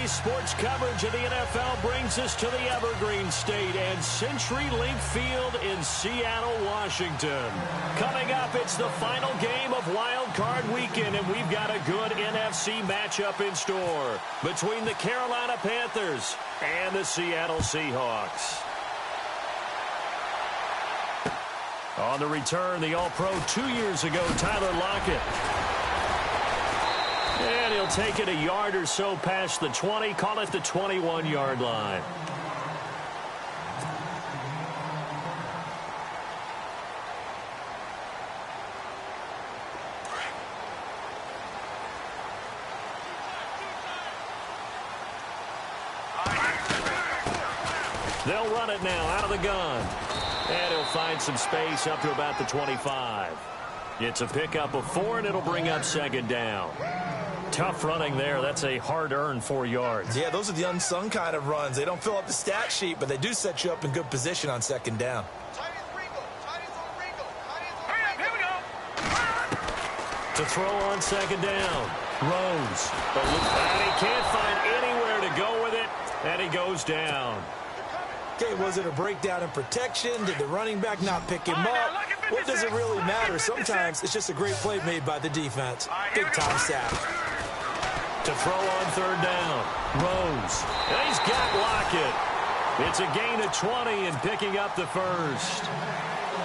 Today's sports coverage of the NFL brings us to the Evergreen State and CenturyLink Field in Seattle, Washington. Coming up, it's the final game of Wild Card Weekend, and we've got a good NFC matchup in store between the Carolina Panthers and the Seattle Seahawks. On the return, the All-Pro 2 years ago, Tyler Lockett. And he'll take it a yard or so past the 20, call it the 21-yard line. They'll run it now out of the gun. And he'll find some space up to about the 25. It's a pickup of 4, and it'll bring up second down. Tough running there. That's a hard-earned 4 yards. Yeah, those are the unsung kind of runs. They don't fill up the stat sheet, but they do set you up in good position on second down. To throw on second down. Rose. And he can't find anywhere to go with it, and he goes down. Okay, was it a breakdown in protection? Did the running back not pick him up? What does it really matter? Sometimes it's just a great play made by the defense. Big-time sack. To throw on third down. Rose. And he's got Lockett. It's a gain of 20 and picking up the first.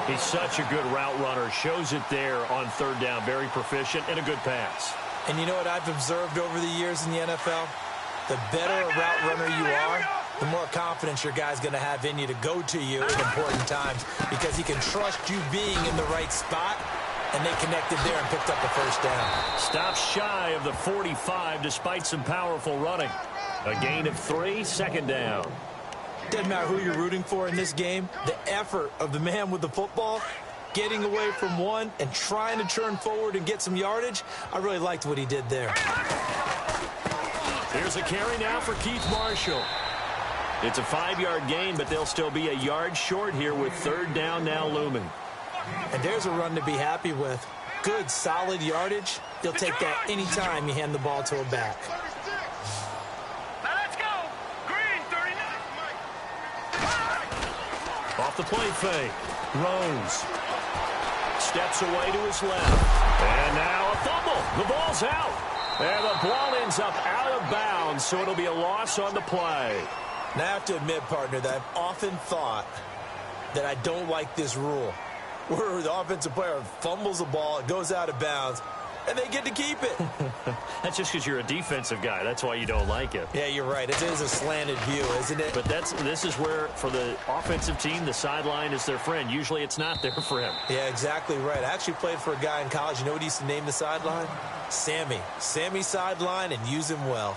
He's such a good route runner. Shows it there on third down. Very proficient and a good pass. And you know what I've observed over the years in the NFL? The better a route runner you are, the more confidence your guy's going to have in you to go to you at important times because he can trust you being in the right spot, and they connected there and picked up the first down. Stops shy of the 45 despite some powerful running. A gain of 3, second down. Doesn't matter who you're rooting for in this game. The effort of the man with the football, getting away from one and trying to turn forward and get some yardage, I really liked what he did there. Here's a carry now for Keith Marshall. It's a 5-yard gain, but they'll still be a yard short here with third down now looming. And there's a run to be happy with. Good, solid yardage. You'll take that anytime you hand the ball to a back. Now let's go. Green, 39. Off the play fake. Rose. Steps away to his left. And now a fumble. The ball's out. And the ball ends up out of bounds, so it'll be a loss on the play. Now, I have to admit, partner, that I've often thought that I don't like this rule, where the offensive player fumbles the ball, it goes out of bounds, and they get to keep it. That's just because you're a defensive guy. That's why you don't like it. Yeah, you're right. It is a slanted view, isn't it? But this is where, for the offensive team, the sideline is their friend. Usually it's not there for him. Yeah, exactly right. I actually played for a guy in college. You know what he used to name the sideline? Sammy. Sammy sideline, and use him well.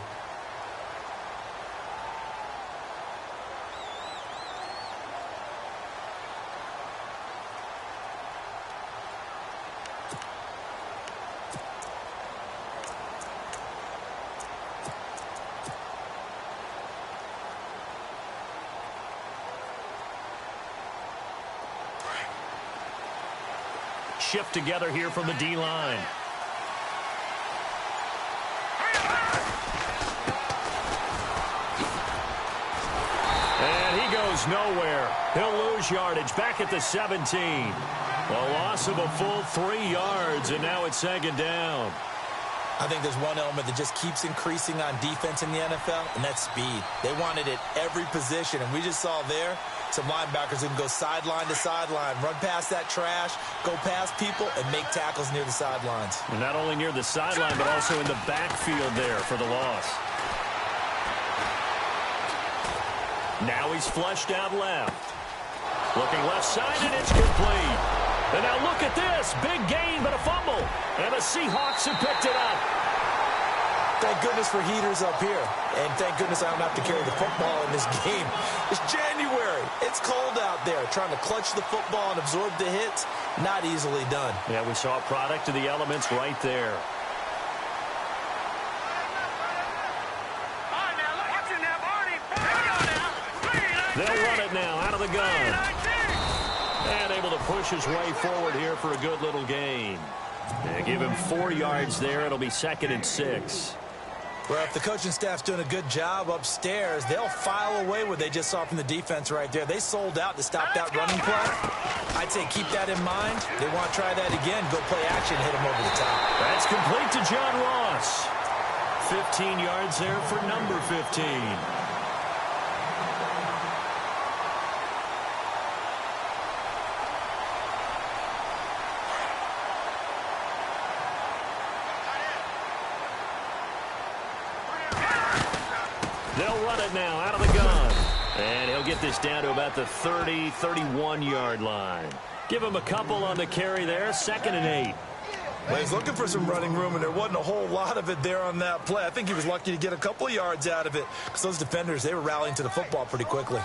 Shift together here from the D-line. And he goes nowhere. He'll lose yardage back at the 17. A loss of a full 3 yards, and now it's second down. I think there's one element that just keeps increasing on defense in the NFL, and that's speed. They want it at every position, and we just saw there some linebackers who can go sideline to sideline, run past that trash, go past people, and make tackles near the sidelines. And not only near the sideline, but also in the backfield there for the loss. Now he's flushed out left. Looking left side, and it's complete. And now look at this. Big gain, but a fumble. And the Seahawks have picked it up. Thank goodness for heaters up here. And thank goodness I don't have to carry the football in this game. It's January. It's cold out there. Trying to clutch the football and absorb the hits, not easily done. Yeah, we saw a product of the elements right there. They'll run it now out of the gun. And able to push his way forward here for a good little gain. They give him 4 yards there. It'll be 2nd and 6. Well, if the coaching staff's doing a good job upstairs, they'll file away what they just saw from the defense right there. They sold out to stop that running play. I'd say keep that in mind. They want to try that again. Go play action, hit them over the top. That's complete to John Ross. 15 yards there for number 15. They'll run it now out of the gun. And he'll get this down to about the 30, 31-yard line. Give him a couple on the carry there. 2nd and 8. Well, he's looking for some running room, and there wasn't a whole lot of it there on that play. I think he was lucky to get a couple of yards out of it because those defenders, they were rallying to the football pretty quickly.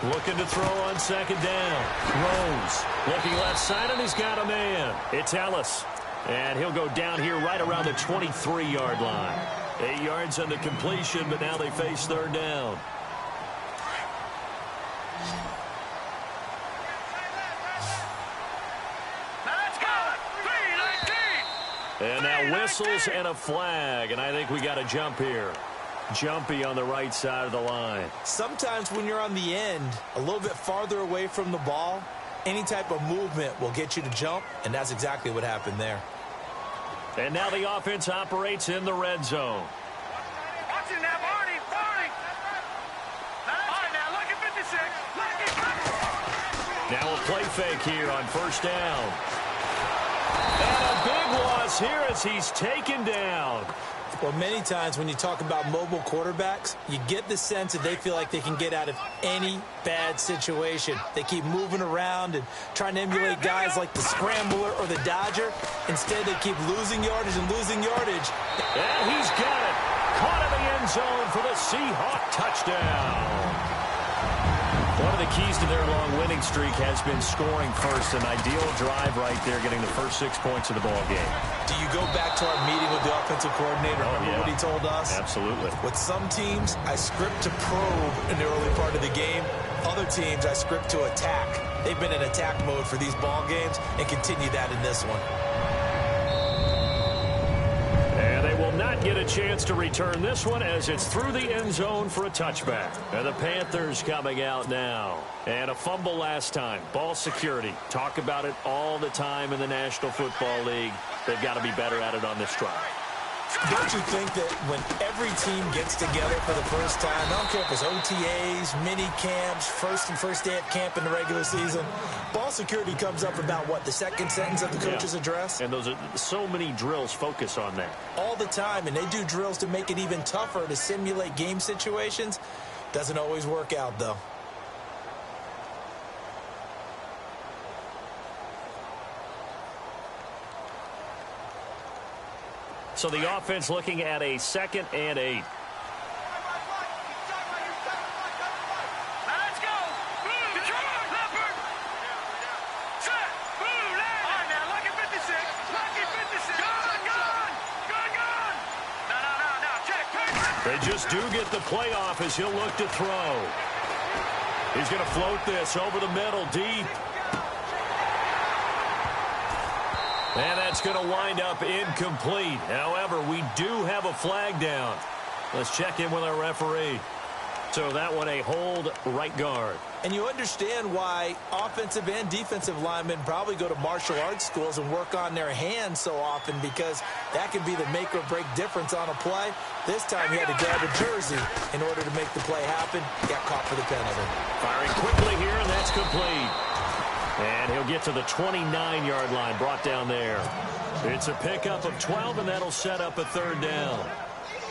Looking to throw on 2nd down. Rose looking left side, and he's got a man. It's Ellis. And he'll go down here right around the 23-yard line. 8 yards on the completion, but now they face 3rd down. And now whistles and a flag, and I think we got a jump here. Jumpy on the right side of the line. Sometimes when you're on the end, a little bit farther away from the ball, any type of movement will get you to jump, and that's exactly what happened there. And now the offense operates in the red zone. Watching that, Barney. Barney, now look at 56. Now a play fake here on 1st down. And a big loss here as he's taken down. Well, many times when you talk about mobile quarterbacks, you get the sense that they feel like they can get out of any bad situation. They keep moving around and trying to emulate guys like the Scrambler or the Dodger. Instead, they keep losing yardage and losing yardage. And he's got it. Caught in the end zone for the Seahawk touchdown. One of the keys to their long winning streak has been scoring first. An ideal drive right there, getting the first 6 points of the ball game. Do you go back to our meeting with the offensive coordinator? Remember what he told us? Absolutely. With some teams, I script to probe in the early part of the game. Other teams, I script to attack. They've been in attack mode for these ball games and continue that in this one. And they will not get a chance to return this one as it's through the end zone for a touchback. And the Panthers coming out now. And a fumble last time. Ball security. Talk about it all the time in the National Football League. They've got to be better at it on this drive. Don't you think that when every team gets together for the first time, I don't care if it's OTAs, mini camps, first day at camp in the regular season, ball security comes up about what, the second sentence of the coach's address? And those are so many drills focus on that. All the time, and they do drills to make it even tougher to simulate game situations. Doesn't always work out, though. So the offense looking at a 2nd and 8. Let's go. Boom. Detroit. Leopard. Set. Boom. Now. All right, now, lucky 56. Lucky 56. Gun. No. Check. They just do get the playoff as he'll look to throw. He's going to float this over the middle, deep. And that's going to wind up incomplete. However, we do have a flag down. Let's check in with our referee. So that one a hold right guard. And you understand why offensive and defensive linemen probably go to martial arts schools and work on their hands so often, because that can be the make or break difference on a play. This time he had to grab a jersey in order to make the play happen. Got caught for the penalty. Firing quickly here, and that's complete. And he'll get to the 29-yard line, brought down there. It's a pickup of 12, and that'll set up a 3rd down.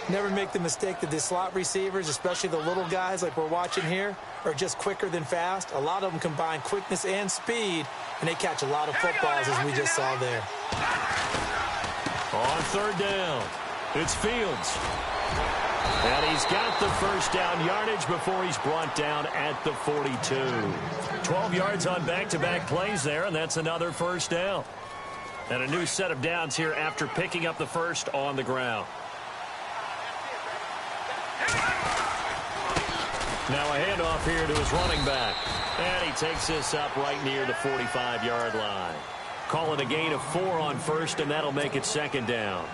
Never make the mistake that the slot receivers, especially the little guys like we're watching here, are just quicker than fast. A lot of them combine quickness and speed, and they catch a lot of footballs, as we just saw there. On 3rd down, it's Fields. And he's got the first down yardage before he's brought down at the 42. 12 yards on back-to-back plays there, and that's another first down. And a new set of downs here after picking up the first on the ground. Now a handoff here to his running back. And he takes this up right near the 45-yard line. Call it a gain of 4 on first, and that'll make it second down.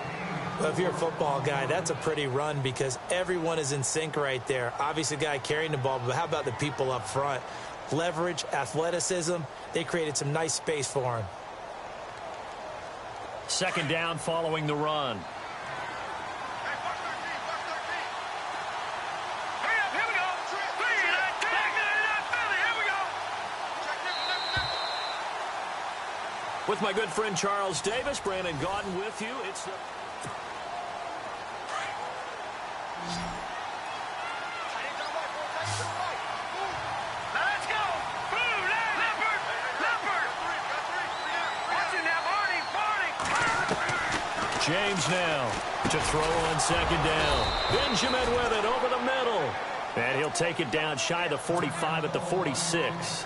Well, if you're a football guy, that's a pretty run because everyone is in sync right there. Obviously, the guy carrying the ball, but how about the people up front? Leverage, athleticism, they created some nice space for him. Second down following the run. With my good friend Charles Davis, Brandon Gaudin with you. It's the... Let's go! Blue, leopard! Leopard! Watch it now, Barney! James now to throw on second down. Benjamin with it over the middle. And he'll take it down shy of the 45 at the 46.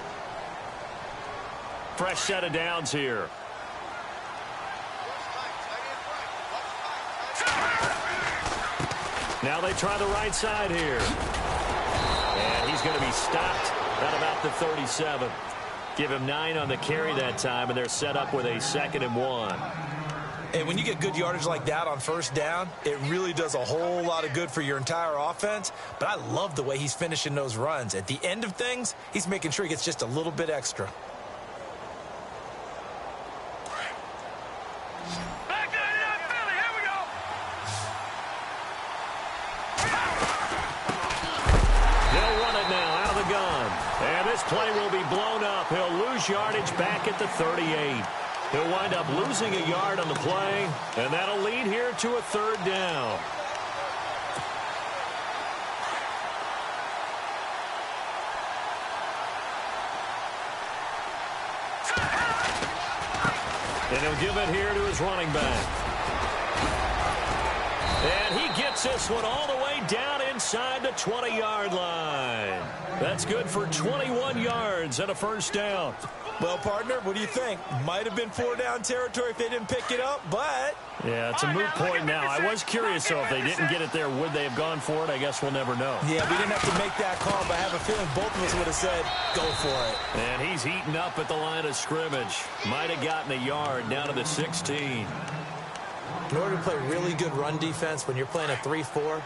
Fresh set of downs here. Now they try the right side here. And he's going to be stopped at about the 37. Give him 9 on the carry that time, and they're set up with a 2nd and 1. And when you get good yardage like that on first down, it really does a whole lot of good for your entire offense. But I love the way he's finishing those runs. At the end of things, he's making sure he gets just a little bit extra. Play will be blown up. He'll lose yardage back at the 38. He'll wind up losing a yard on the play, and that'll lead here to a 3rd down. And he'll give it here to his running back. And he gets this one all the way down inside the 20-yard line. That's good for 21 yards and a 1st down. Well, partner, what do you think? Might have been 4-down territory if they didn't pick it up, but... Yeah, it's a moot point now. I was curious, though, if they didn't get it there, would they have gone for it? I guess we'll never know. Yeah, we didn't have to make that call, but I have a feeling both of us would have said, go for it. And he's heating up at the line of scrimmage. Might have gotten a yard down to the 16. In order to play really good run defense when you're playing a 3-4,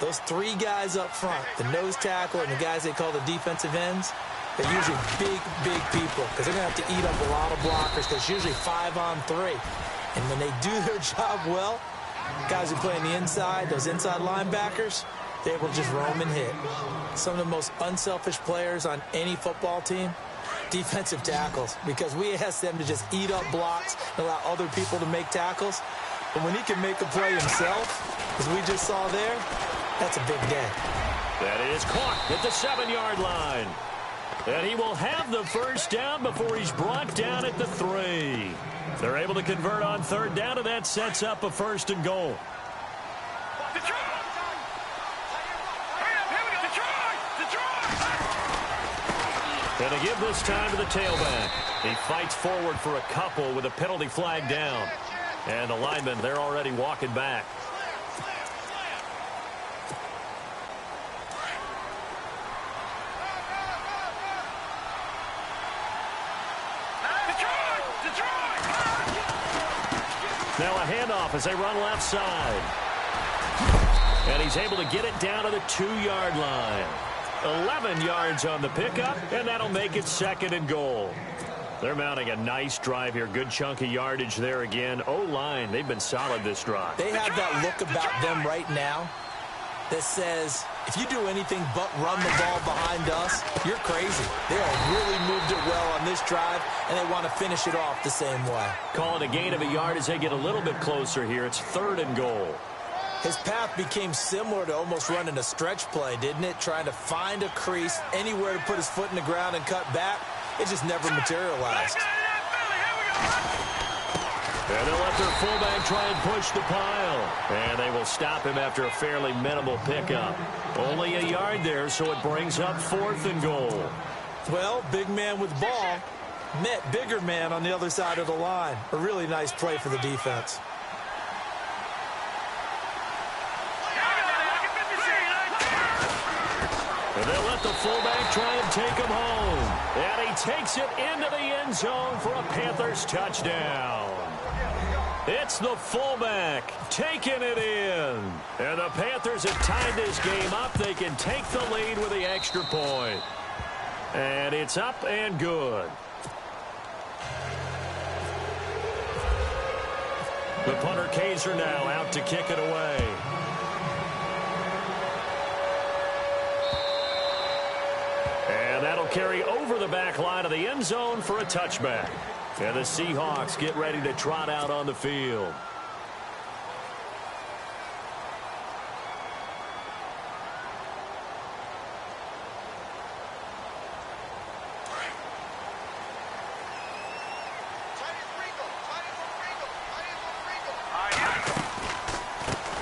those 3 guys up front, the nose tackle and the guys they call the defensive ends, they're usually big people because they're going to have to eat up a lot of blockers because it's usually 5-on-3. And when they do their job well, guys who play on the inside, those inside linebackers, they're able to just roam and hit. Some of the most unselfish players on any football team, defensive tackles, because we ask them to just eat up blocks and allow other people to make tackles. But when he can make a play himself, as we just saw there, that's a big day. That is caught at the 7-yard line. And he will have the 1st down before he's brought down at the 3. They're able to convert on 3rd down, and that sets up a 1st and goal. And to give this time to the tailback. He fights forward for a couple with a penalty flag down. And the linemen, they're already walking back. Now a handoff as they run left side. And he's able to get it down to the 2-yard line. 11 yards on the pickup, and that'll make it 2nd and goal. They're mounting a nice drive here. Good chunk of yardage there again. O-line, they've been solid this drive. They have that look about them right now that says, if you do anything but run the ball behind us, you're crazy. They have really moved it well on this drive, and they want to finish it off the same way. Call it a gain of a yard as they get a little bit closer here. It's 3rd and goal. His path became similar to almost running a stretch play, didn't it? Trying to find a crease, anywhere to put his foot in the ground and cut back. It just never materialized. And they'll let their fullback try and push the pile. And they will stop him after a fairly minimal pickup. Only a yard there, so it brings up 4th and goal. Well, big man with ball met bigger man on the other side of the line. A really nice play for the defense. And they'll let the fullback try and take him home. And he takes it into the end zone for a Panthers touchdown. It's the fullback taking it in. And the Panthers have tied this game up. They can take the lead with the extra point. And it's up and good. The punter Kaiser now out to kick it away. And that'll carry over the back line of the end zone for a touchback. And the Seahawks get ready to trot out on the field.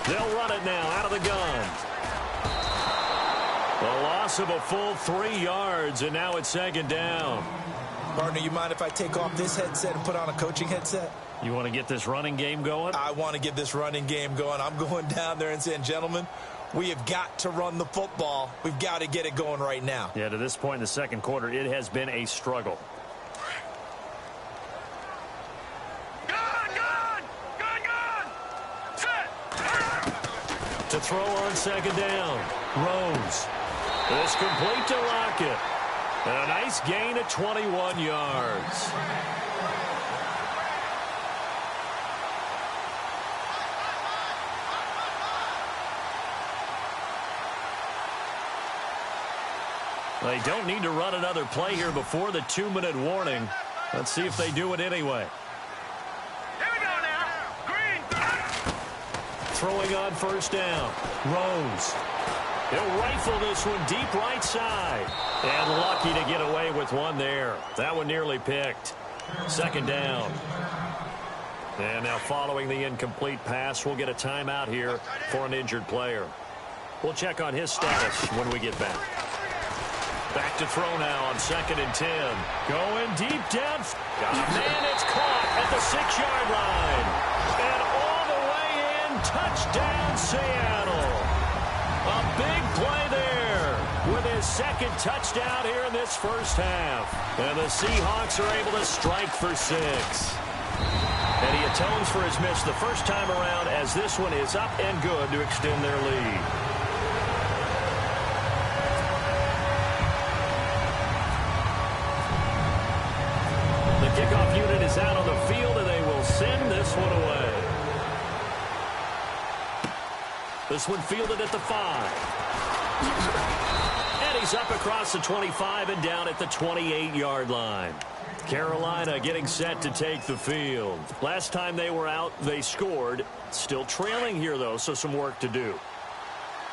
They'll run it now out of the gun. A loss of a full 3 yards, and now it's second down. Partner, you mind if I take off this headset and put on a coaching headset? You want to get this running game going? I want to get this running game going. I'm going down there and saying, gentlemen, we have got to run the football. We've got to get it going right now. Yeah, to this point in the second quarter, it has been a struggle. To throw on second down. Rose. It's complete to Lockett. And a nice gain at 21 yards. They don't need to run another play here before the 2-minute warning. Let's see if they do it anyway. Throwing on first down. Rose. He'll rifle this one deep right side. And lucky to get away with one there. That one nearly picked. Second down. And now following the incomplete pass, we'll get a timeout here for an injured player. We'll check on his status when we get back. Back to throw now on 2nd and 10. Going deep down. And it's caught at the 6-yard line. And all the way in, touchdown Seattle. A big play there with his second touchdown here in this first half. And the Seahawks are able to strike for 6. And he atones for his miss the first time around as this one is up and good to extend their lead. Kickoff unit is out on the field, and they will send this one away. This one fielded at the 5. And he's up across the 25 and down at the 28-yard line. Carolina getting set to take the field. Last time they were out, they scored. Still trailing here, though, so some work to do.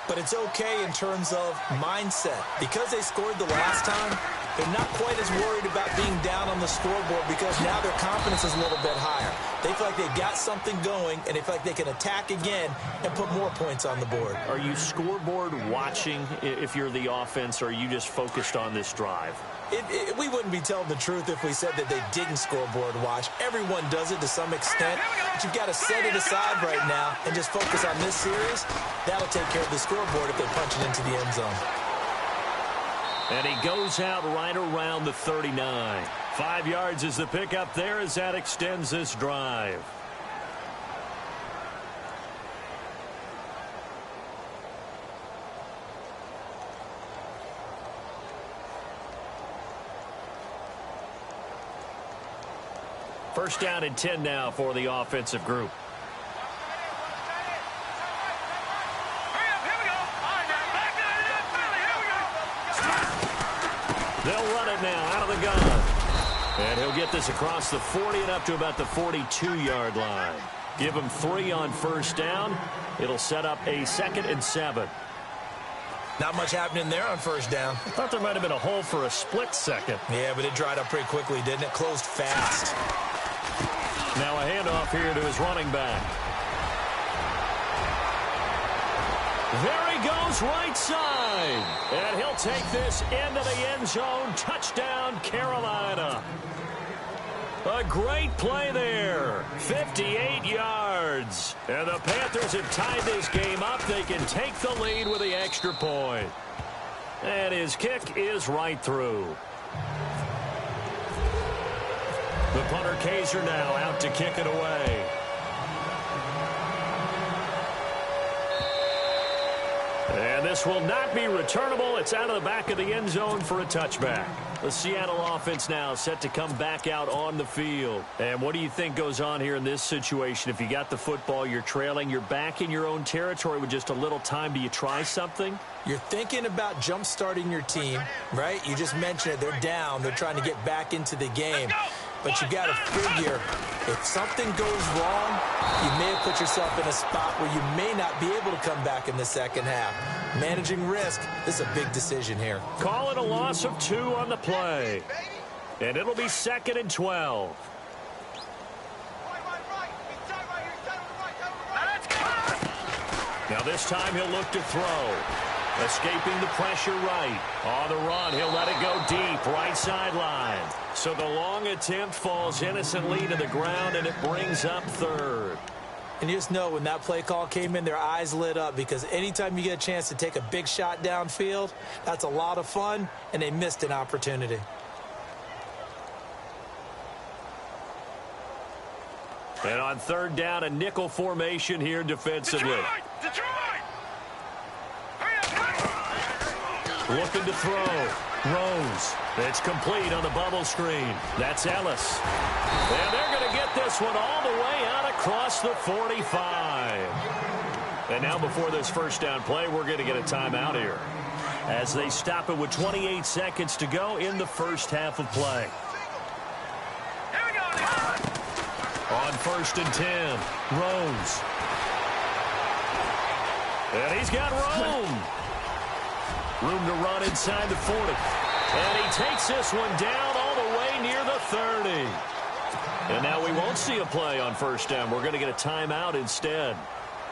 But it's okay in terms of mindset. Because they scored the last time, they're not quite as worried about being down on the scoreboard because now their confidence is a little bit higher. They feel like they've got something going, and they feel like they can attack again and put more points on the board. Are you scoreboard watching if you're the offense, or are you just focused on this drive? We wouldn't be telling the truth if we said that they didn't scoreboard watch. Everyone does it to some extent, but you've got to set it aside right now and just focus on this series. That'll take care of the scoreboard if they punch it into the end zone. And he goes out right around the 39. 5 yards is the pickup there as that extends this drive. First down and 10 now for the offensive group. They'll run it now out of the gun. And he'll get this across the 40 and up to about the 42-yard line. Give him 3 on first down. It'll set up a 2nd and 7. Not much happening there on first down. I thought there might have been a hole for a split second. Yeah, but it dried up pretty quickly, didn't it? Closed fast. Now a handoff here to his running back. There he goes right side. And he'll take this into the end zone. Touchdown, Carolina. A great play there. 58 yards. And the Panthers have tied this game up. They can take the lead with the extra point. And his kick is right through. punter Kaiser now out to kick it away. And this will not be returnable. It's out of the back of the end zone for a touchback. The Seattle offense now set to come back out on the field. And what do you think goes on here in this situation? If you got the football, you're trailing, you're back in your own territory with just a little time. Do you try something? You're thinking about jump-starting your team, right? You just mentioned it. They're down. They're trying to get back into the game. But you got to figure, if something goes wrong, you may have put yourself in a spot where you may not be able to come back in the second half. Managing risk, this is a big decision here. Call it a loss of 2 on the play. And it'll be 2nd and 12. Now this time he'll look to throw. Escaping the pressure right. On the run, he'll let it go deep, right sideline. So the long attempt falls innocently to the ground, and it brings up 3rd. And you just know when that play call came in, their eyes lit up, because anytime you get a chance to take a big shot downfield, that's a lot of fun, and they missed an opportunity. And on 3rd down, a nickel formation here defensively. Detroit! Looking to throw. Rose. It's complete on the bubble screen. That's Ellis. And they're going to get this one all the way out across the 45. And now before this first down play, we're going to get a timeout here, as they stop it with 28 seconds to go in the first half of play. Here we go. On 1st and 10, Rose. And he's got room. Room to run inside the 40. And he takes this one down all the way near the 30. And now we won't see a play on 1st down. We're going to get a timeout instead,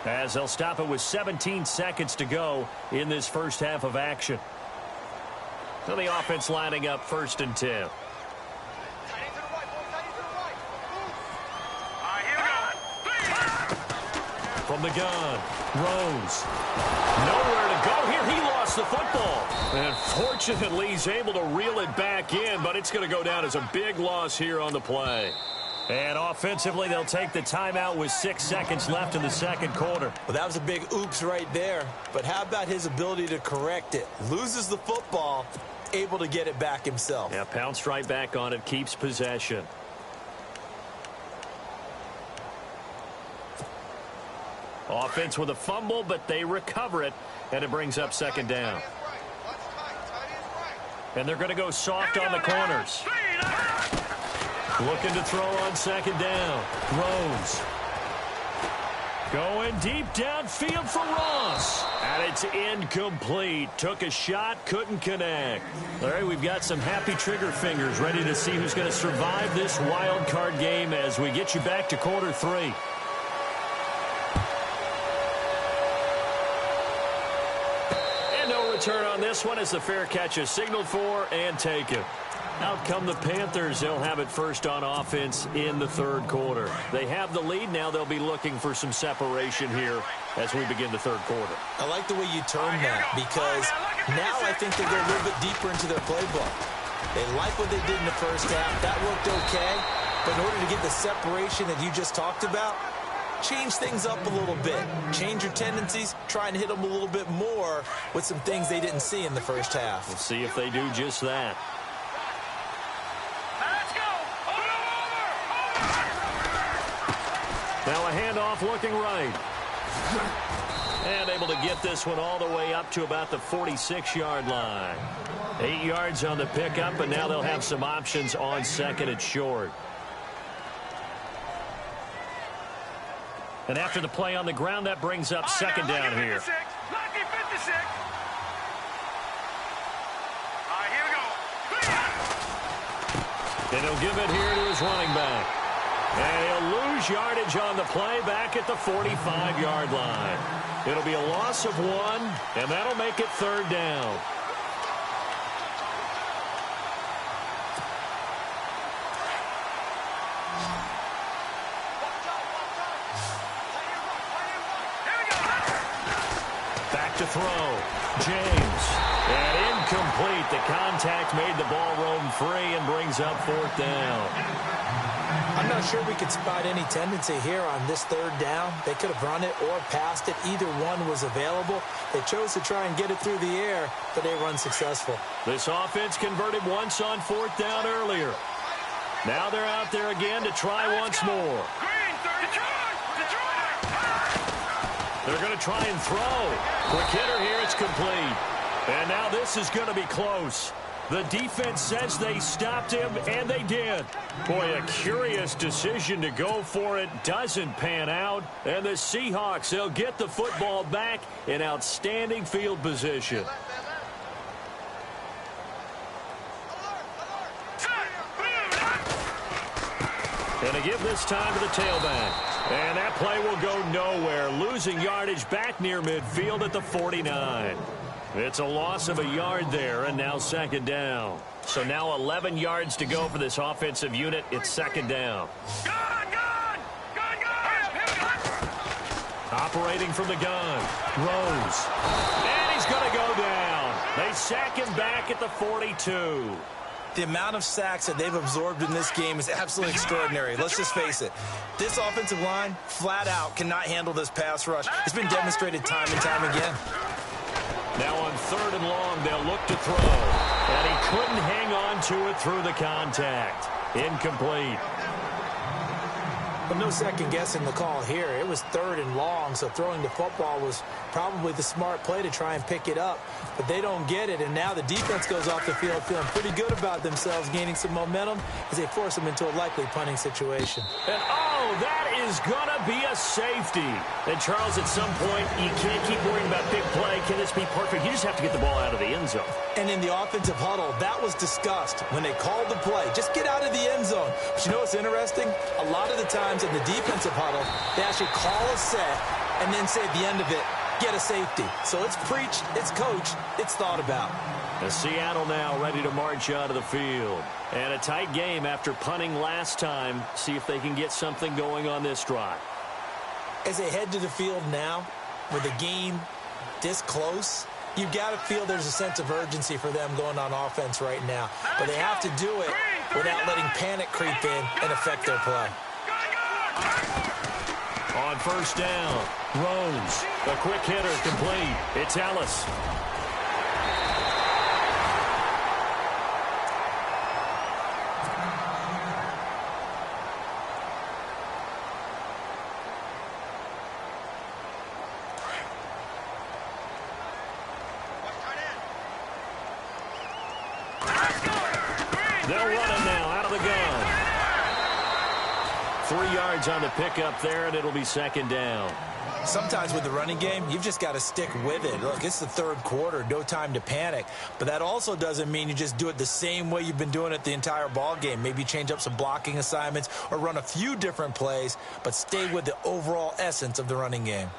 as they'll stop it with 17 seconds to go in this first half of action. So the offense lining up 1st and 10. From the gun, Rose. Nowhere to go here. He lost the football. And fortunately, he's able to reel it back in, but it's going to go down as a big loss here on the play. And offensively, they'll take the timeout with 6 seconds left in the second quarter. Well, that was a big oops right there. But how about his ability to correct it? Loses the football, able to get it back himself. Yeah, pounced right back on it, keeps possession. Offense with a fumble, but they recover it, and it brings up 2nd down. And they're going to go soft on the corners. Looking to throw on 2nd down. Rose. Going deep downfield for Ross. And it's incomplete. Took a shot, couldn't connect. All right, we've got some happy trigger fingers ready to see who's going to survive this wild card game as we get you back to quarter 3. Return on this one as the fair catch is signaled for and taken. Out come the Panthers. They'll have it first on offense in the 3rd quarter. They have the lead. Now they'll be looking for some separation here as we begin the 3rd quarter. I like the way you term that, because now I think they go a little bit deeper into their playbook. They like what they did in the first half. That worked okay. But in order to get the separation that you just talked about, change things up a little bit. Change your tendencies. Try and hit them a little bit more with some things they didn't see in the first half. We'll see if they do just that. Let's go. Now a handoff looking right. And able to get this one all the way up to about the 46-yard line. 8 yards on the pickup, and now they'll have some options on 2nd and short. And after the play on the ground, that brings up 2nd down here. Lucky 56. All right, here we go. And he'll give it here to his running back. And he'll lose yardage on the play back at the 45-yard line. It'll be a loss of 1, and that'll make it 3rd down. to throw. James. And incomplete. The contact made the ball roam free and brings up 4th down. I'm not sure we could spot any tendency here on this 3rd down. They could have run it or passed it. Either one was available. They chose to try and get it through the air, but they run successful. This offense converted once on 4th down earlier. Now they're out there again to try once more. They're going to try and throw. Quick hitter here. It's complete. And now this is going to be close. The defense says they stopped him, and they did. Boy, a curious decision to go for it. Doesn't pan out. And the Seahawks, they'll get the football back in outstanding field position. And to give this time to the tailback. And that play will go nowhere. Losing yardage back near midfield at the 49. It's a loss of a yard there, and now 2nd down. So now 11 yards to go for this offensive unit. It's 2nd down. Operating from the gun. Rose. And he's going to go down. They sack him back at the 42. The amount of sacks that they've absorbed in this game is absolutely extraordinary. Let's just face it. This offensive line, flat out, cannot handle this pass rush. It's been demonstrated time and time again. Now on 3rd and long, they'll look to throw. And he couldn't hang on to it through the contact. Incomplete. But no second guessing the call here. It was 3rd and long, so throwing the football was probably the smart play to try and pick it up. But they don't get it, and now the defense goes off the field feeling pretty good about themselves, gaining some momentum as they force them into a likely punting situation. And oh, that is going to be a safety. And Charles, at some point, you can't keep worrying about big play. Can this be perfect? You just have to get the ball out of the end zone. And in the offensive huddle, that was discussed when they called the play. Just get out of the end zone. But you know what's interesting? A lot of the times in the defensive huddle, they actually call a set and then say at the end of it, get a safety. So it's preached, it's coached, it's thought about. And Seattle now ready to march out of the field. And a tight game after punting last time. See if they can get something going on this drive. As they head to the field now, with the game this close, you've got to feel there's a sense of urgency for them going on offense right now. But they have to do it without letting panic creep in and affect their play. On 1st down, Rose. A quick hitter, complete. It's Ellis. They'll run it now out of the gun. 3 yards on the pickup there, and it'll be 2nd down. Sometimes with the running game, you've just got to stick with it. Look, it's the 3rd quarter, no time to panic. But that also doesn't mean you just do it the same way you've been doing it the entire ball game. Maybe change up some blocking assignments or run a few different plays, but stay with the overall essence of the running game.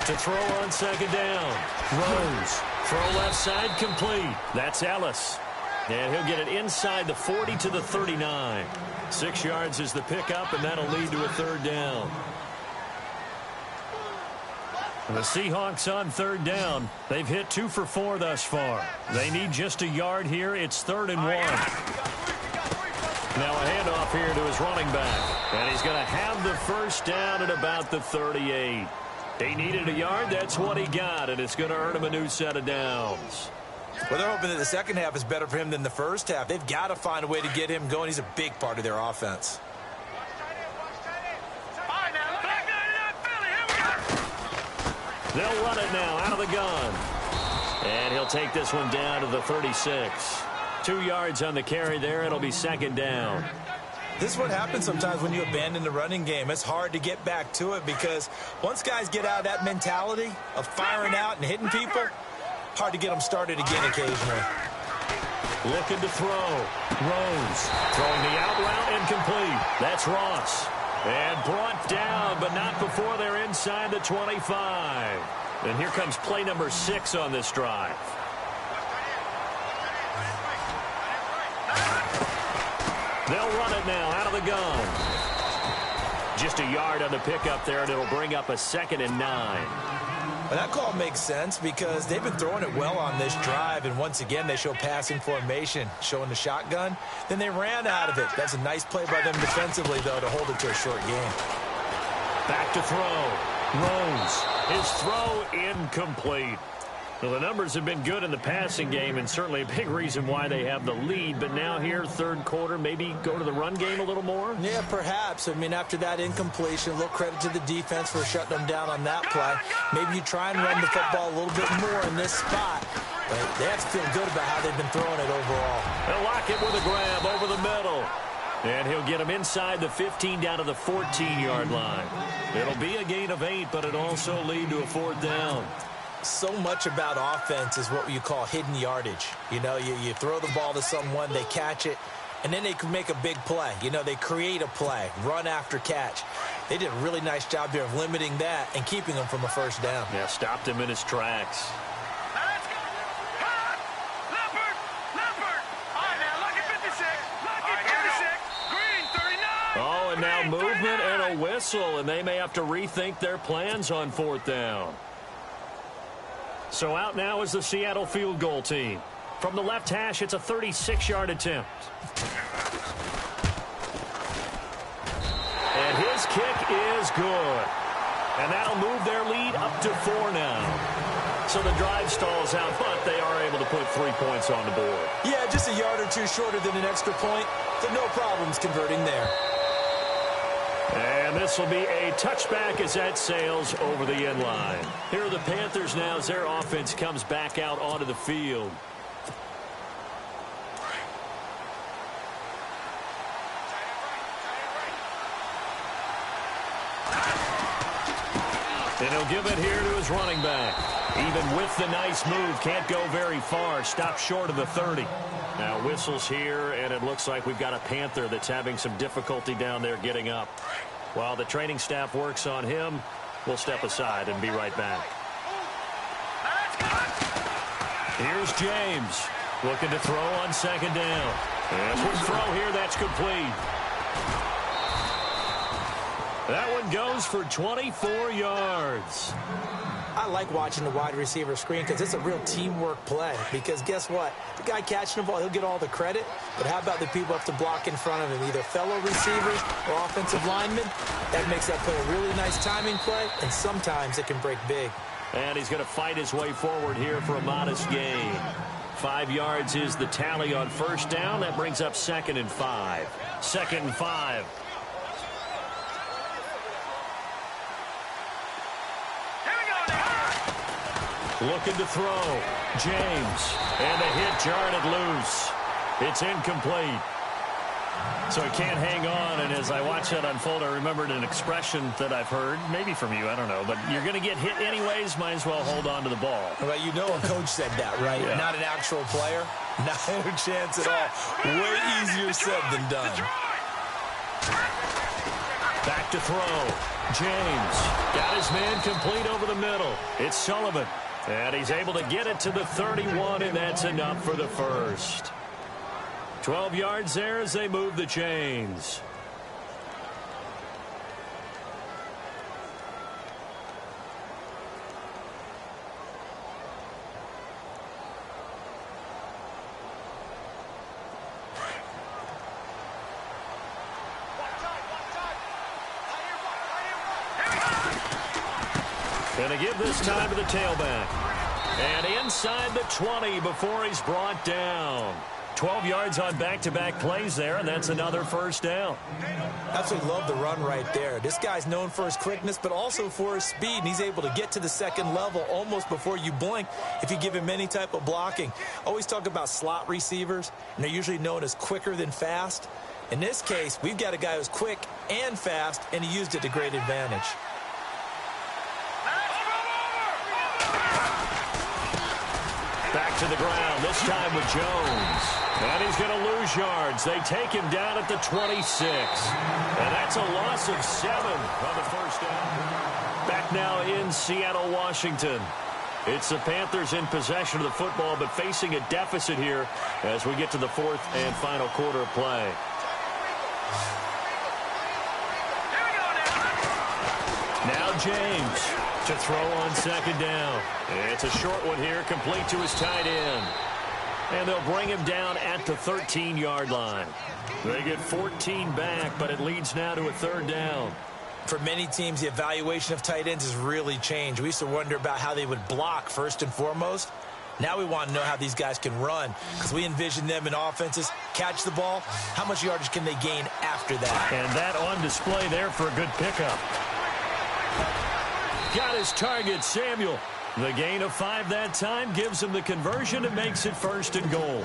To throw on 2nd down. Rose. Throw left side complete. That's Ellis. And he'll get it inside the 40 to the 39. 6 yards is the pickup, and that'll lead to a 3rd down. And the Seahawks on 3rd down. They've hit 2 for 4 thus far. They need just a yard here. It's 3rd and 1. Now a handoff here to his running back. And he's going to have the 1st down at about the 38. He needed a yard. That's what he got, and it's going to earn him a new set of downs. Well, they're hoping that the second half is better for him than the first half. They've got to find a way to get him going. He's a big part of their offense. They'll run it now out of the gun. And he'll take this one down to the 36. 2 yards on the carry there. It'll be 2nd down. This is what happens sometimes when you abandon the running game. It's hard to get back to it because once guys get out of that mentality of firing out and hitting people, hard to get them started again occasionally. Looking to throw. Rose throwing the out route incomplete. That's Ross. And brought down, but not before they're inside the 25. And here comes play number 6 on this drive. They'll run it now out of the gun. Just a yard on the pickup there, and it'll bring up a 2nd and 9. Well, that call makes sense because they've been throwing it well on this drive, and once again, they show passing formation, showing the shotgun. Then they ran out of it. That's a nice play by them defensively, though, to hold it to a short game. Back to throw. Rose. His throw incomplete. Well, the numbers have been good in the passing game, and certainly a big reason why they have the lead. But now here, third quarter, maybe go to the run game a little more? Yeah, perhaps. I mean, after that incompletion, a little credit to the defense for shutting them down on that play. Maybe you try and run the football a little bit more in this spot. But they have to feel good about how they've been throwing it overall. They'll lock it with a grab over the middle. And he'll get him inside the 15 down to the 14-yard line. It'll be a gain of 8, but it'll also lead to a 4th down. So much about offense is what you call hidden yardage. You know, you throw the ball to someone, they catch it, and then they can make a big play. You know, they create a play, run after catch. They did a really nice job there of limiting that and keeping him from a first down. Yeah, stopped him in his tracks. Oh, and now movement and a whistle, and they may have to rethink their plans on 4th down. So out now is the Seattle field goal team. From the left hash, it's a 36-yard attempt. And his kick is good. And that'll move their lead up to 4 now. So the drive stalls out, but they are able to put 3 points on the board. Yeah, just a yard or two shorter than an extra point, so no problems converting there. And this will be a touchback as that sails over the end line. Here are the Panthers now as their offense comes back out onto the field. And he'll give it here to his running back. Even with the nice move, can't go very far. Stopped short of the 30. Now whistles here, and it looks like we've got a Panther that's having some difficulty down there getting up. While the training staff works on him, we'll step aside and be right back. Here's James looking to throw on 2nd down. And a quick throw here, that's complete. That one goes for 24 yards. I like watching the wide receiver screen because it's a real teamwork play. Because guess what? The guy catching the ball, he'll get all the credit. But how about the people up to block in front of him, either fellow receivers or offensive linemen? That makes that play a really nice timing play, and sometimes it can break big. And he's going to fight his way forward here for a modest gain. 5 yards is the tally on 1st down. That brings up 2nd and 5. 2nd and 5. Looking to throw. James. And the hit jarred it loose. It's incomplete. So he can't hang on, and as I watch that unfold, I remembered an expression that I've heard, maybe from you, I don't know, but you're going to get hit anyways, might as well hold on to the ball. Well, you know a coach said that, right? Yeah. Not an actual player. No chance at all. Way easier said than done. Back to throw. James got his man complete over the middle. It's Sullivan. And he's able to get it to the 31, and that's enough for the first. 12 yards there as they move the chains. Going to give this time to the tailback. And inside the 20 before he's brought down. 12 yards on back-to-back plays there, and that's another first down. Absolutely love the run right there. This guy's known for his quickness, but also for his speed, and he's able to get to the second level almost before you blink if you give him any type of blocking. Always talk about slot receivers, and they're usually known as quicker than fast. In this case, we've got a guy who's quick and fast, and he used it to great advantage. Back to the ground, this time with Jones. And he's going to lose yards. They take him down at the 26. And that's a loss of 7 on the first down. Back now in Seattle, Washington. It's the Panthers in possession of the football, but facing a deficit here as we get to the 4th and final quarter of play. Now James to throw on second down. It's a short one here, complete to his tight end. And they'll bring him down at the 13-yard line. They get 14 back, but it leads now to a third down. For many teams, the evaluation of tight ends has really changed. We used to wonder about how they would block first and foremost. Now we want to know how these guys can run, because we envision them in offenses catch the ball. How much yardage can they gain after that? And that on display there for a good pickup. Got his target, Samuel. The gain of 5 that time gives him the conversion and makes it 1st and goal.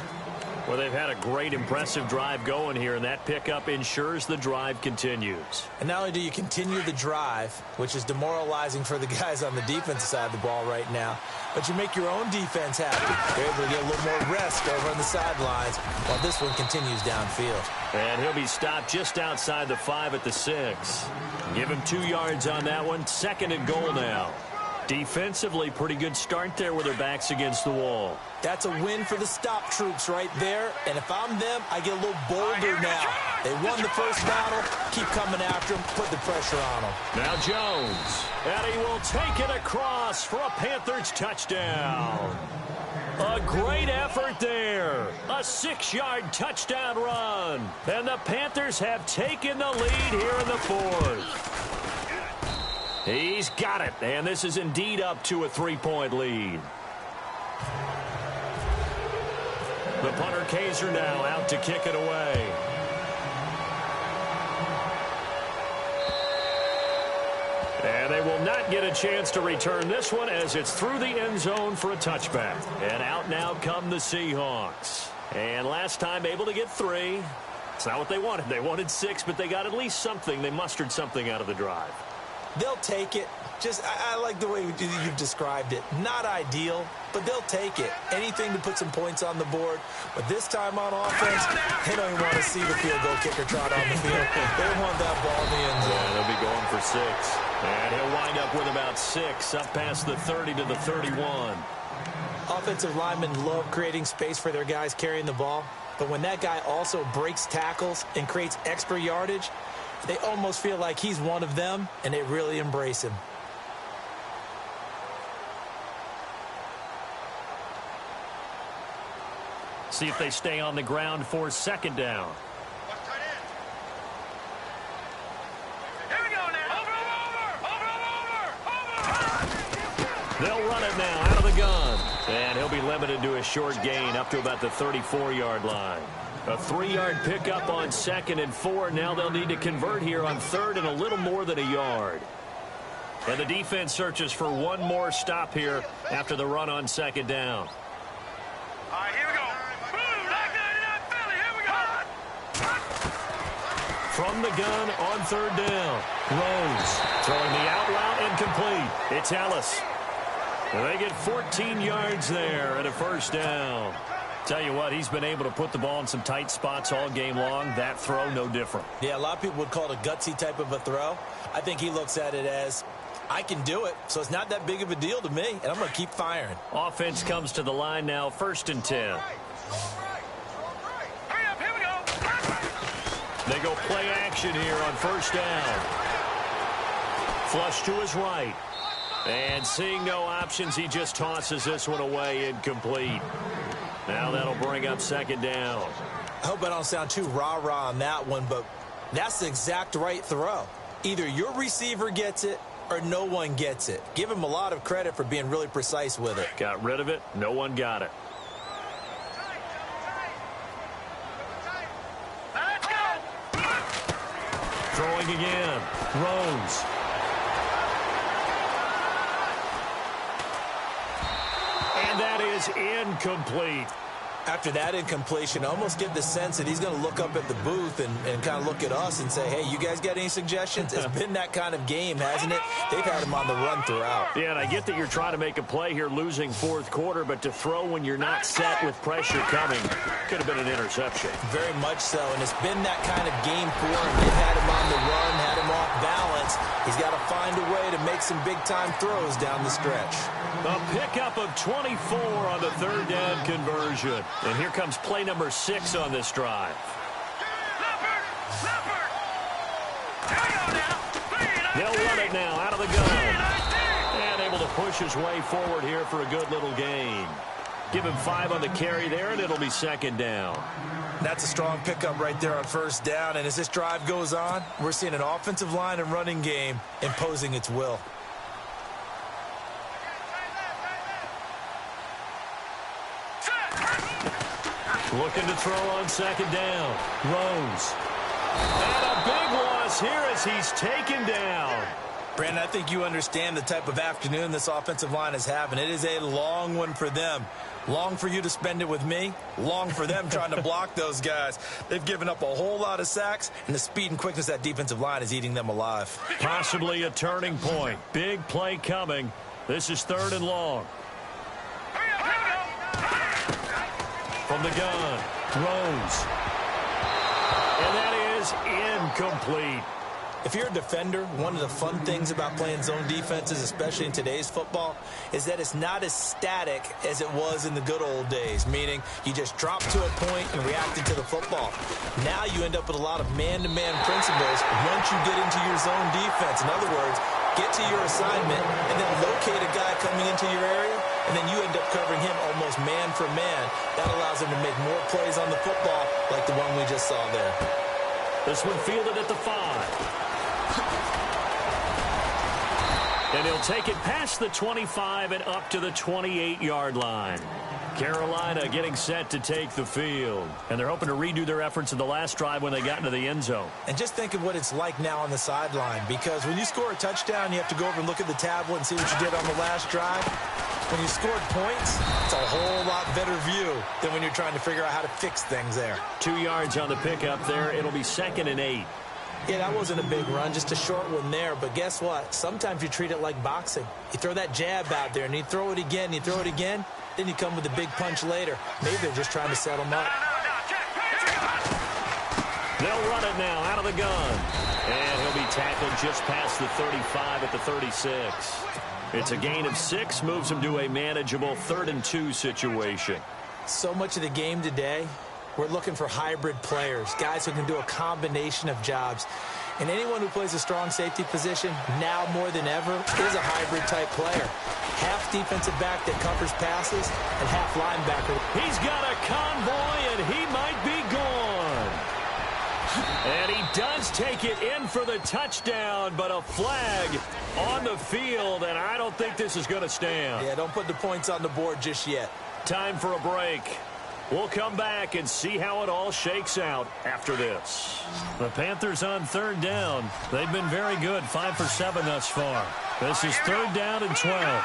Well, they've had a great, impressive drive going here, and that pickup ensures the drive continues. And not only do you continue the drive, which is demoralizing for the guys on the defensive side of the ball right now, but you make your own defense happy. They're able to get a little more rest over on the sidelines while this one continues downfield. And he'll be stopped just outside the 5 at the 6. Give him 2 yards on that one. 2nd and goal now. Defensively, pretty good start there with their backs against the wall. That's a win for the stop troops right there. And if I'm them, I get a little bolder now. They won the first battle. Keep coming after them. Put the pressure on them. Now Jones. And he will take it across for a Panthers touchdown. A great effort there. A 6-yard touchdown run. And the Panthers have taken the lead here in the 4th. He's got it, and this is indeed up to a 3-point lead. The punter Kaiser now out to kick it away. And they will not get a chance to return this one as it's through the end zone for a touchback. And out now come the Seahawks. And last time able to get 3. It's not what they wanted. They wanted 6, but they got at least something. They mustered something out of the drive. They'll take it. I like the way you've described it. Not ideal, but they'll take it. Anything to put some points on the board. But this time on offense, they don't even want to see the field goal kicker trot on the field. They want that ball in the end zone. Yeah, they'll be going for 6. And he'll wind up with about 6 up past the 30 to the 31. Offensive linemen love creating space for their guys carrying the ball. But when that guy also breaks tackles and creates extra yardage, they almost feel like he's one of them, and they really embrace him. See if they stay on the ground for 2nd down. Here we go now. Over. They'll run it now out of the gun. And he'll be limited to a short gain up to about the 34-yard line. A 3-yard pickup on 2nd and 4. Now they'll need to convert here on 3rd and a little more than a yard. And the defense searches for one more stop here after the run on 2nd down. All right, here we go. Boom, like 99 Philly. Here we go. From the gun on 3rd down. Rose throwing the out route incomplete. It's Ellis. They get 14 yards there and a 1st down. Tell you what, he's been able to put the ball in some tight spots all game long. That throw, no different. Yeah, a lot of people would call it a gutsy type of a throw. I think he looks at it as, I can do it, so it's not that big of a deal to me, and I'm going to keep firing. Offense comes to the line now, 1st and 10. Hurry up, here we go. They go play action here on 1st down. Flush to his right. And seeing no options, he just tosses this one away incomplete. Now that'll bring up 2nd down. I hope I don't sound too rah-rah on that one, but that's the exact right throw. Either your receiver gets it or no one gets it. Give him a lot of credit for being really precise with it. Got rid of it. No one got it. Let's go. Throwing again. Rose. And that is incomplete. After that incompletion, I almost get the sense that he's going to look up at the booth and kind of look at us and say, hey, you guys got any suggestions? It's been that kind of game, hasn't it? They've had him on the run throughout. Yeah, and I get that you're trying to make a play here losing 4th quarter, but to throw when you're not set with pressure coming could have been an interception. Very much so, and it's been that kind of game for him. They've had him on the run, had him off balance. He's got to find a way to make some big-time throws down the stretch. A pickup of 24 on the 3rd down conversion. And here comes play number 6 on this drive. Leopard. Here we go now. They'll run it now out of the push his way forward here for a good little gain. Give him 5 on the carry there, and it'll be second down. That's a strong pickup right there on first down. And as this drive goes on, we're seeing an offensive line and running game imposing its will. Looking to throw on second down. Rose. And a big loss here as he's taken down. Brandon, I think you understand the type of afternoon this offensive line is having. It is a long one for them. Long for you to spend it with me. Long for them trying to block those guys. They've given up a whole lot of sacks, and the speed and quickness of that defensive line is eating them alive. Possibly a turning point. Big play coming. This is 3rd and long. From the gun, Rose. And that is incomplete. If you're a defender, one of the fun things about playing zone defenses, especially in today's football, is that it's not as static as it was in the good old days, meaning you just drop to a point and reacted to the football. Now you end up with a lot of man-to-man principles once you get into your zone defense. In other words, get to your assignment and then locate a guy coming into your area, and then you end up covering him almost man for man. That allows him to make more plays on the football like the one we just saw there. This one fielded at the 5. And he'll take it past the 25 and up to the 28-yard line. Carolina getting set to take the field. And they're hoping to redo their efforts in the last drive when they got into the end zone. And just think of what it's like now on the sideline, because when you score a touchdown, you have to go over and look at the tablet and see what you did on the last drive. When you scored points, it's a whole lot better view than when you're trying to figure out how to fix things there. 2 yards on the pickup there. It'll be 2nd and 8. Yeah, that wasn't a big run, just a short one there. But guess what? Sometimes you treat it like boxing. You throw that jab out there, and you throw it again, you throw it again, then you come with a big punch later. Maybe they're just trying to set them up. They'll run it now out of the gun. And he'll be tackled just past the 35 at the 36. It's a gain of 6, moves him to a manageable 3rd and 2 situation. So much of the game today, we're looking for hybrid players, guys who can do a combination of jobs. And anyone who plays a strong safety position, now more than ever, is a hybrid-type player. Half defensive back that covers passes, and half linebacker. He's got a convoy, and he might be gone. And he does take it in for the touchdown, but a flag on the field, and I don't think this is going to stand. Yeah, don't put the points on the board just yet. Time for a break. We'll come back and see how it all shakes out after this. The Panthers on 3rd down. They've been very good, 5 for 7 thus far. This is 3rd down and 12.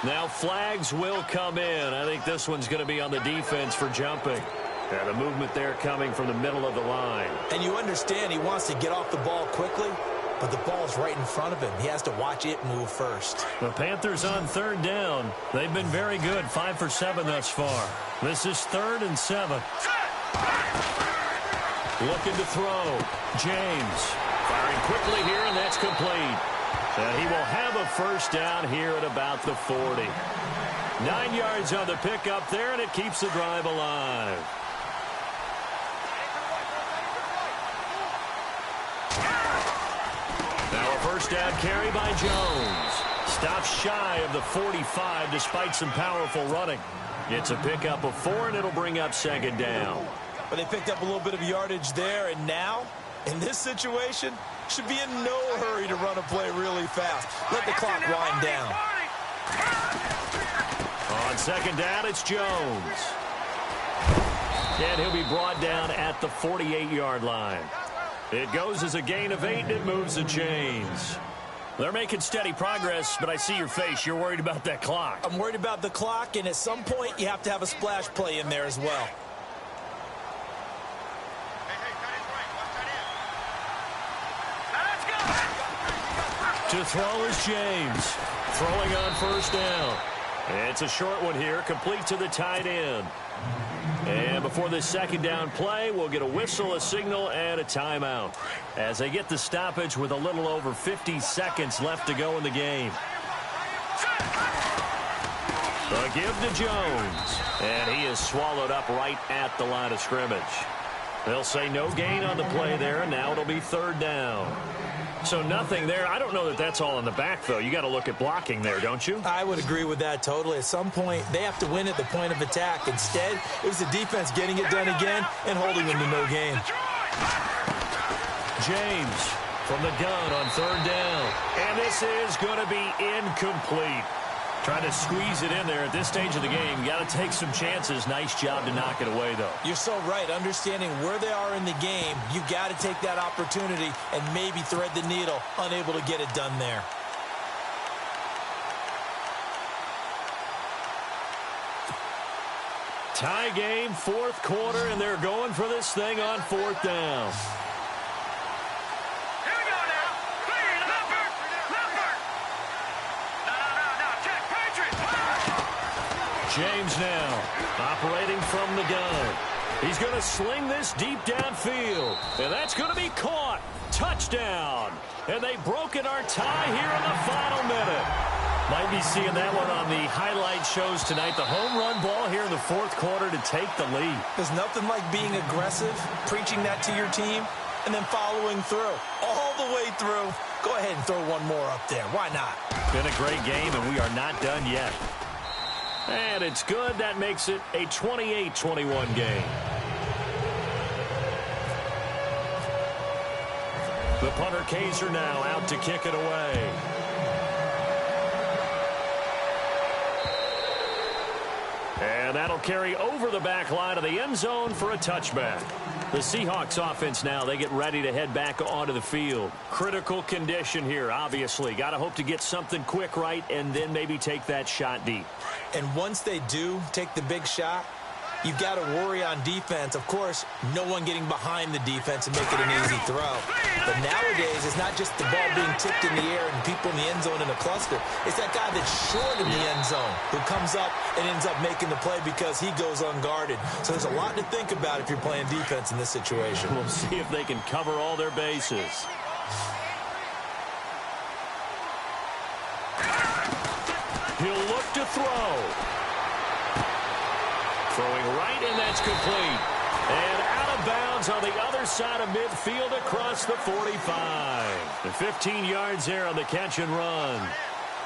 Now flags will come in. I think this one's going to be on the defense for jumping. And the movement there coming from the middle of the line. And you understand he wants to get off the ball quickly, but the ball's right in front of him. He has to watch it move first. The Panthers on 3rd down. They've been very good, 5 for 7 thus far. This is 3rd and 7. Looking to throw. James firing quickly here, and that's complete. And he will have a first down here at about the 40. 9 yards on the pickup there, and it keeps the drive alive. Now a first down carry by Jones. Stops shy of the 45 despite some powerful running. It's a pickup of 4, and it'll bring up 2nd down. But they picked up a little bit of yardage there, and now, in this situation, should be in no hurry to run a play really fast. Let the clock wind down. On 2nd down, it's Jones. And he'll be brought down at the 48-yard line. It goes as a gain of 8, and it moves the chains. They're making steady progress, but I see your face. You're worried about that clock. I'm worried about the clock, and at some point, you have to have a splash play in there as well. To throw is James. Throwing on first down. It's a short one here, complete to the tight end. And before this 2nd down play, we'll get a whistle, a signal, and a timeout as they get the stoppage with a little over 50 seconds left to go in the game. A give to Jones, and he is swallowed up right at the line of scrimmage. They'll say no gain on the play there, and now it'll be 3rd down. So nothing there. I don't know that that's all in the back, though. You got to look at blocking there, don't you? I would agree with that totally. At some point, they have to win at the point of attack. Instead, it was the defense getting it done again and holding them to no gain. James from the gun on third down. And this is going to be incomplete. Trying to squeeze it in there at this stage of the game. You got to take some chances. Nice job to knock it away, though. You're so right. Understanding where they are in the game, you got to take that opportunity and maybe thread the needle. Unable to get it done there. Tie game, fourth quarter, and they're going for this thing on fourth down. James now operating from the gun. He's going to sling this deep downfield, and that's going to be caught. Touchdown. And they've broken our tie here in the final minute. Might be seeing that one on the highlight shows tonight. The home run ball here in the fourth quarter to take the lead. There's nothing like being aggressive, preaching that to your team, and then following through. All the way through. Go ahead and throw one more up there. Why not? Been a great game, and we are not done yet. And it's good. That makes it a 28-21 game. The punter Kaiser now out to kick it away. And that'll carry over the back line of the end zone for a touchback. The Seahawks offense now, they get ready to head back onto the field. Critical condition here, obviously. Got to hope to get something quick right and then maybe take that shot deep. And once they do take the big shot, you've got to worry on defense. Of course, no one getting behind the defense and make it an easy throw. But nowadays, it's not just the ball being tipped in the air and people in the end zone in a cluster. It's that guy that's short in the end zone who comes up and ends up making the play because he goes unguarded. So there's a lot to think about if you're playing defense in this situation. We'll see if they can cover all their bases. He'll look to throw. Throwing right, and that's complete. And out of bounds on the other side of midfield across the 45. The 15 yards there on the catch and run.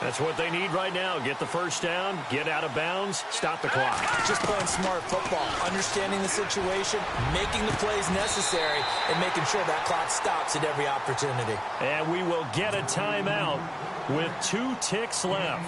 That's what they need right now. Get the first down, get out of bounds, stop the clock. Just playing smart football, understanding the situation, making the plays necessary, and making sure that clock stops at every opportunity. And we will get a timeout with 2 ticks left.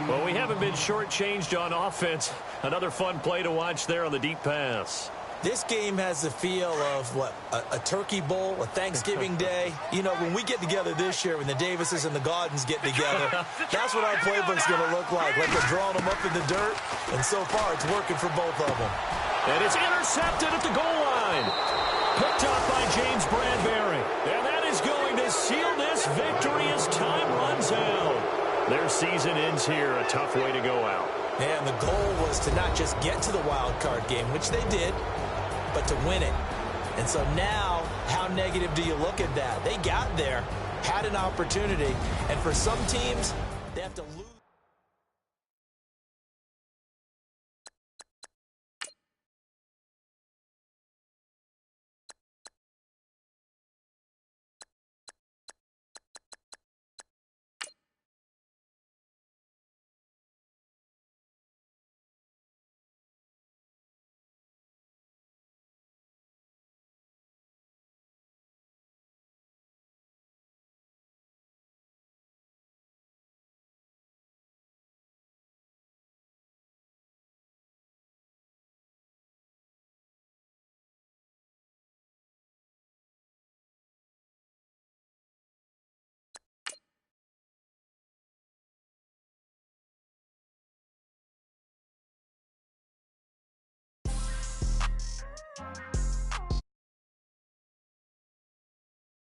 Well, we haven't been shortchanged on offense. Another fun play to watch there on the deep pass. This game has the feel of, what, a turkey bowl, a Thanksgiving day. You know, when we get together this year, when the Davises and the Gaudens get together, that's what our playbook's going to look like they're drawing them up in the dirt, and so far it's working for both of them. And it's intercepted at the goal line. Picked up by James Bradbury. And that is going to seal this victory as time runs out. Their season ends here. A tough way to go out. And the goal was to not just get to the wild card game, which they did, but to win it. And so now, how negative do you look at that? They got there, had an opportunity, and for some teams, they have to lose.